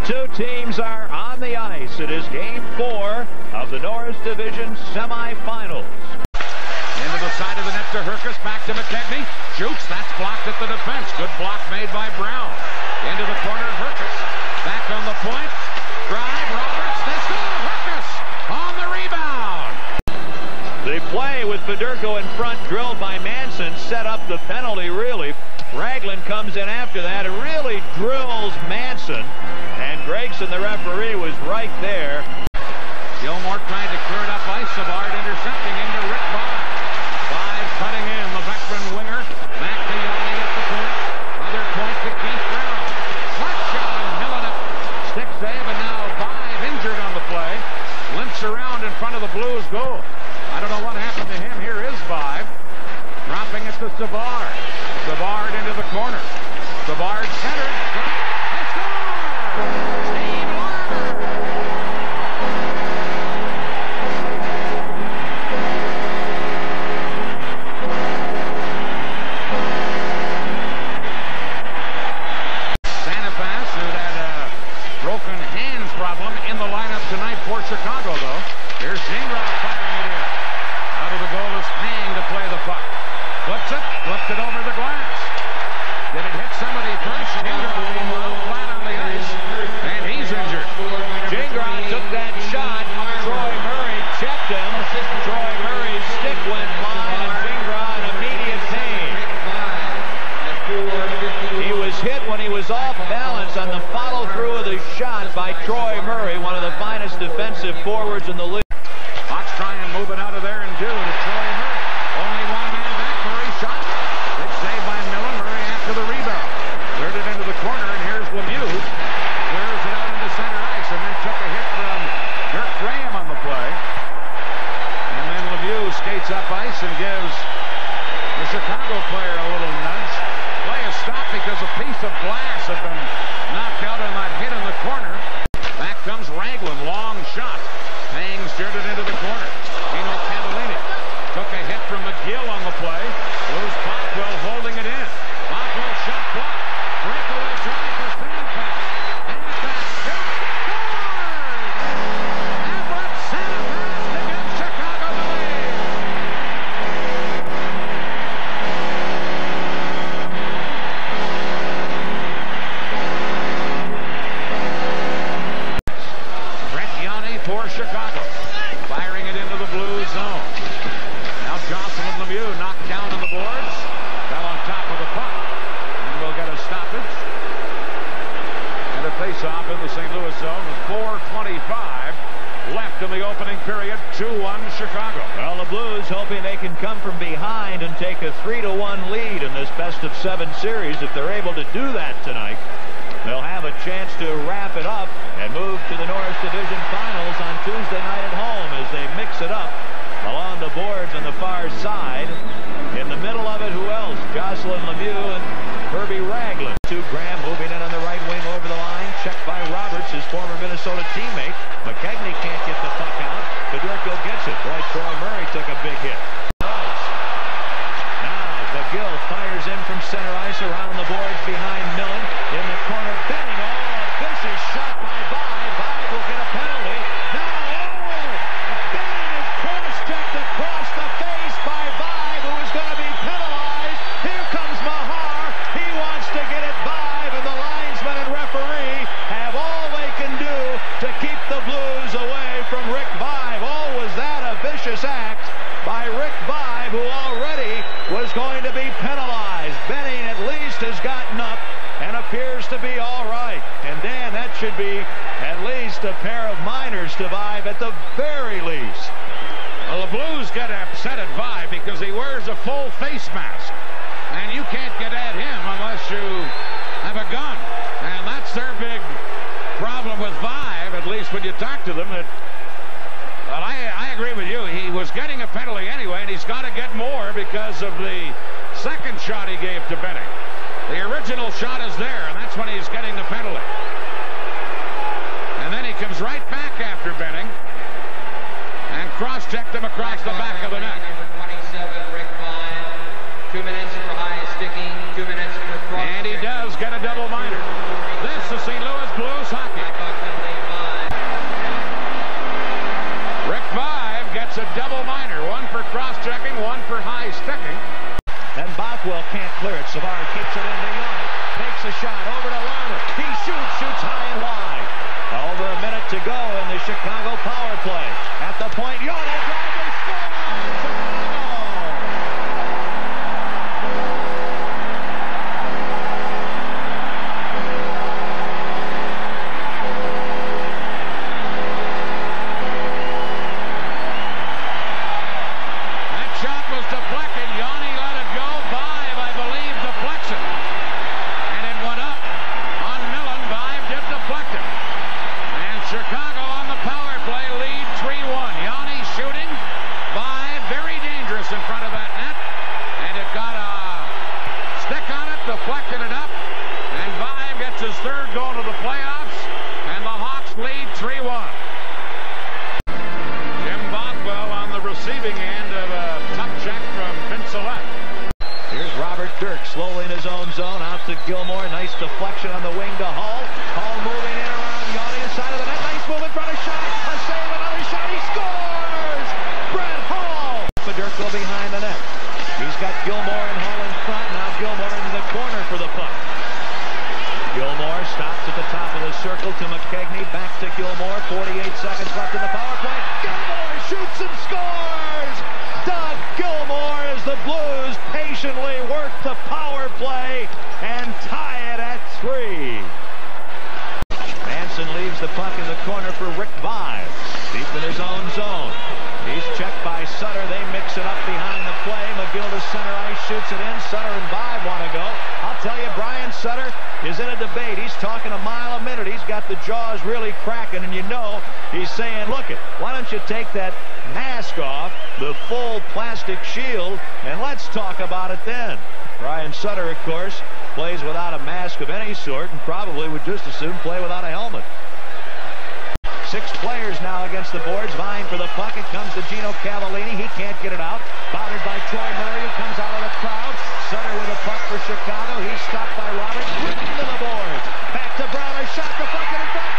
two teams are on the ice. It is Game 4 of the Norris Division semifinals. Into the side of the net to Herkus, back to McKegney. Shoots, that's blocked at the defense. Good block made by Brown. Into the corner, Herkus. Back on the point. Drive, Roberts, they score! Herkus on the rebound! The play with Federico in front, drilled by Manson, set up the penalty, really. Ragland comes in after that and really drills Manson. And Gregson, the referee, was right there. Gilmore trying to clear it up ice. Savard intercepting into Rick Vaive. Vaive cutting in, the veteran winger. Back to Yanni at the point. Other point to Keith Brown. Slap shot, Millen up. Stick save, and now Vaive injured on the play. Limps around in front of the Blues goal. I don't know what happened to him. Here is Vaive. Dropping it to Savard. Savard into the corner. Savard centered. They score! Steve Larmer! Sanafas, who had a broken hand problem in the lineup tonight for Chicago, though. Here's Gingrod firing it in. Out of the goal is Hang to play the puck. Flips it over the glass. Did it hit somebody first? Gingrod flat on the ice, and he's injured. Gingrod took that shot. Troy Murray checked him. Troy Murray's stick went wide, and Gingrod immediate pain. He was hit when he was off balance on the follow-through of the shot by Troy Murray, one of the finest defensive forwards in the league. Hawks try and move it out of there and do to Troy Murray. Only one man back. Murray shot. Big save by Millen. Murray after the rebound. Cleared it into the corner, and here's Lemieux. Clears it out into center ice, and then took a hit from Dirk Graham on the play. And then Lemieux skates up ice and gives the Chicago player a little nudge. Play is stopped because a piece of glass had been knocked out on that hit in the corner. Back comes Ragland. Long shot. Hang steered it into the corner. Tino Cantillini took a hit from McGill on the play. Blues Bockwell holding it in. Bockwell shot blocked. Breakaway try for Sanafas. Sanafas shot. Scores! Everett Sanafas to give Chicago the lead. Brett Yanni for Chicago. Firing it into the Blues zone. Now Johnson and Lemieux knocked down on the boards. Fell on top of the puck. And we'll get a stoppage. And a face-off in the St. Louis zone with 4:25 left in the opening period. 2-1 Chicago. Well, the Blues hoping they can come from behind and take a 3-1 lead in this best-of-7 series. If they're able to do that tonight, they'll have a chance to wrap it up and move to the Norris Division Finals on Tuesday night at home as they mix it up along the boards on the far side. In the middle of it, who else? Jocelyn Lemieux and Herbie Ragland. Graham moving in on the right wing over the line. Checked by Roberts, his former Minnesota teammate. McKegney can't get the puck out. Federico gets it. Boy, Troy Murray took a big hit. Now McGill fires in from center ice around the boards behind Millen. In the corner, Benning. Oh, a vicious shot by Vaive. Vaive will get a penalty. Now, Benning is cross-checked across the face by Vaive, who is going to be penalized. Here comes Mahar. He wants to get it. Vaive and the linesman and referee have all they can do to keep the Blues away from Rick Vaive. Oh, was that a vicious act by Rick Vaive, who already was going to be penalized. Benning at least has gotten up and appears to be all right. And Dan, that should be at least a pair of minors to Vaive at the very least. Well, the Blues get upset at Vaive because he wears a full face mask. And you can't get at him unless you have a gun. And that's their big problem with Vaive, at least when you talk to them. That, well, I agree with you. He was getting a penalty anyway, and he's got to get more because of the second shot he gave to Benning. The original shot is there, and that's when he's getting the penalty. And then he comes right back after Benning and cross-checked him across the back of the net. Number 27, Rick Vaive. 2 minutes for high sticking, 2 minutes for cross. And he does get a double minor. This is St. Louis Blues hockey. circle to McKegney, back to Gilmore, 48 seconds left in the power play. Gilmore shoots and scores! Doug Gilmore as the Blues patiently work the power play and tie it at 3. Manson leaves the puck in the corner for Rick Vaive, deep in his own zone. He's checked by Sutter. They mix it up behind the play. McGill to center ice, shoots it in. Sutter and Vaive want to go. I'll tell you, Brian Sutter is in a debate. He's talking a mile a minute. He's got the jaws really cracking, and you know he's saying, look it, why don't you take that mask off, the full plastic shield, and let's talk about it then. Brian Sutter, of course, plays without a mask of any sort and probably would just as soon play without a helmet. 6 players now against the boards, vying for the puck. It comes to Gino Cavallini. He can't get it out. Bothered by Troy Murray, who comes out of the crowd. Sutter with a puck for Chicago. He's stopped by Roberts. Written to the boards. Back to Brown. A shot deflected in front.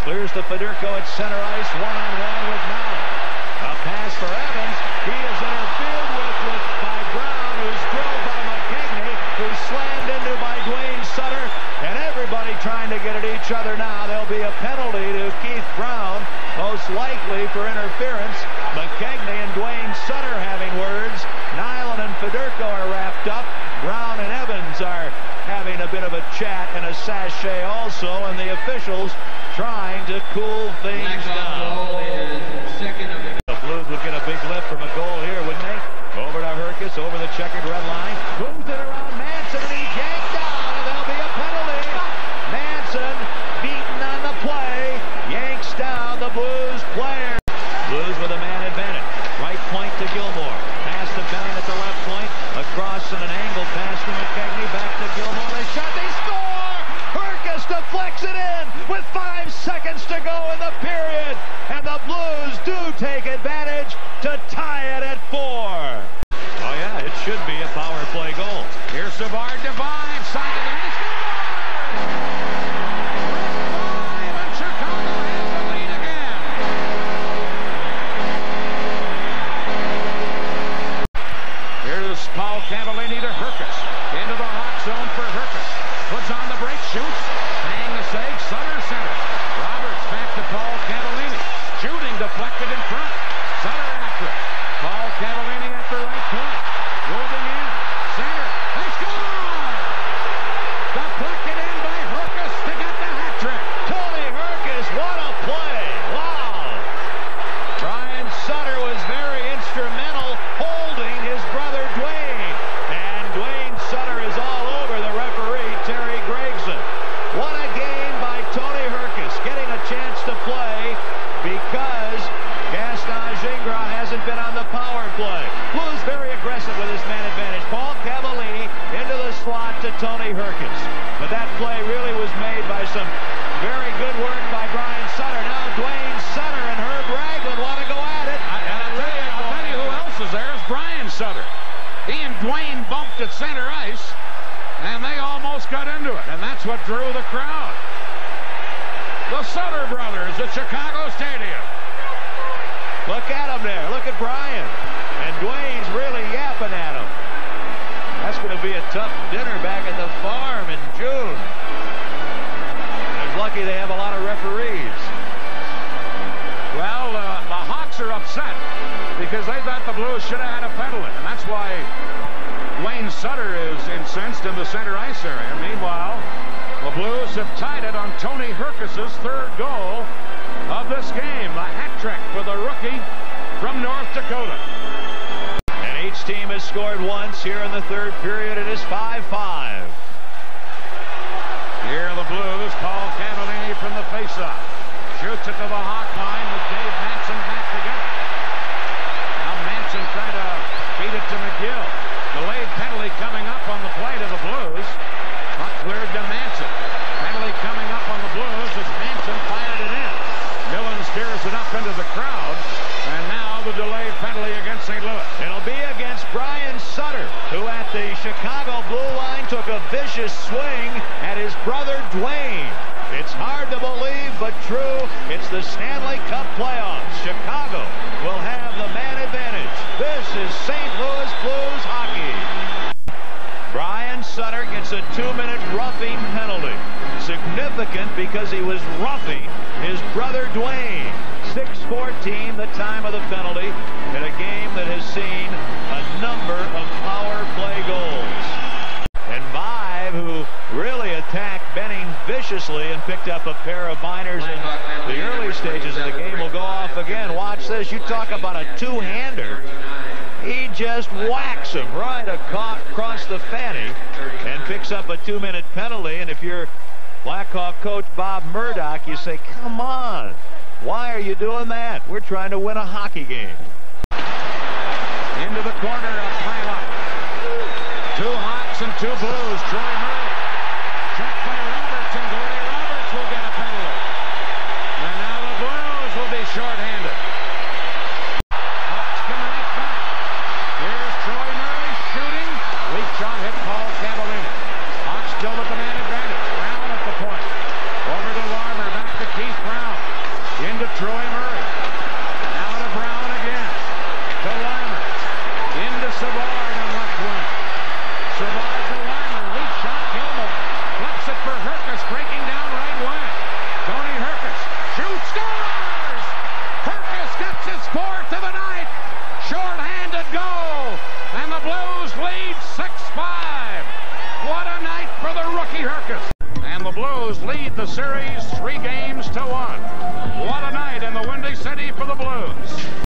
Clears to Federico at center ice. One-on-one with Mallon. A pass for Evans. He is interfered with by Brown, who's drilled by McKegney, who's slammed into by Duane Sutter, and everybody trying to get at each other now. There'll be a penalty to Keith Brown, most likely for interference. McKegney and Duane Sutter having words. Nyland and Federico are wrapped up. Brown and Evans are having a bit of a chat and a sachet also, and the officials trying to cool things down. The Blues would get a big lift from a goal here, wouldn't they? Over to Herkes, over the checkered red line. Moves it around Manson, and he's yanked down, and there'll be a penalty. Manson beaten on the play, yanks down the Blues player. Blues with a man advantage. Right point to Gilmore. Pass to Bennett at the left point. Across in an angle pass to McKegney. Back to Gilmore. They shot. They score! Herkes deflects it in with 5 seconds to go in the period. And the Blues do take advantage to tie it at 4. Oh, yeah, it should be a power play goal. Here's Savard to Vaive. Side of the net. Vaive, and Chicago has the lead again. Here's Paul Cavallini to Herkes. Into the hot zone for Herkes. Puts on the break, shoots. Hang the save. Sutter center. Roberts back to Paul Cavallini. Shooting deflected in front. Sutter after it. Paul Cavallini at the right point. Moving in. Center. They score! Deflected in by Herkes to get the hat trick. Tony Herkes, what a play. Wow. Brian Sutter was very instrumental holding his brother Duane. And Duane Sutter is all over the referee, Terry Gregson. What a game by Tony Herkes, getting a chance to play because Gaston Gingras hasn't been on the power play. Blues very aggressive with his man advantage. Paul Cavallini into the slot to Tony Herkes. But that play really was made by some very good work by Brian Sutter. Now Duane Sutter and Herb Ragland want to go at it. I'll tell you who else is there is Brian Sutter. He and Duane bumped at center ice, and they almost got into it, and that's what drew the crowd. The Sutter brothers at Chicago Stadium. Look at him there. Look at Brian. And Duane's really yapping at him. That's going to be a tough dinner back at the farm in June. It's lucky they have a lot of referees. Well, the Hawks are upset because they thought the Blues should have had a penalty, and that's why Duane Sutter is incensed in the center ice area. Meanwhile, the Blues have tied it on Tony Herkes' 3rd goal of this game. A hat trick for the rookie from North Dakota. And each team has scored once here in the 3rd period. It is 5-5. Here are the Blues. Paul Cavallini from the faceoff. Shoots it to the Hawk line with Dave Manson back together. Now Manson trying to beat it to McGill. Delayed penalty coming up on the play to the Blues. Puck cleared to Manson. Penalty coming up on the Blues as Manson fired it in. Millen steers it up into the crowd. And now the delayed penalty against St. Louis. It'll be against Brian Sutter, who at the Chicago blue line took a vicious swing at his brother Duane. It's hard to believe, but true. It's the Stanley Cup playoffs. Chicago will Sutter gets a 2-minute roughing penalty. Significant because he was roughing his brother Duane. 6:14 the time of the penalty in a game that has seen a number of power play goals. And Vaive, who really attacked Benning viciously and picked up a pair of minors in the early stages of the game, will go off again. Watch this. You talk about a two-hander. He just whacks him right across the fanny and picks up a 2-minute penalty. And if you're Blackhawk coach Bob Murdoch, you say, come on, why are you doing that? We're trying to win a hockey game. Into the corner, a pile-up. 2 Hawks and 2 Blues. Troy Murray. Checked by Roberts, and Gordy Roberts will get a penalty. And now the Blues will be shorthanded. Hawks come right back. Here's Troy Murray shooting. Weak shot hit Paul Cavallini. Hawks still with the man advantage. Brown at the point. Over to Larmer, back to Keith Brown. Into Troy Murray. Now to Brown again. To Larmer. Into Savard on left wing. Savard to Larmer. Weak shot. Gilmore. Flips it for Herkus. Breaking down right wing. Tony Herkus. Shoots. Scores! Herkus gets his 4th of the night. Short-handed goal. And the Blues lead 6-5. What a night for the rookie Herkus. And the Blues lead the series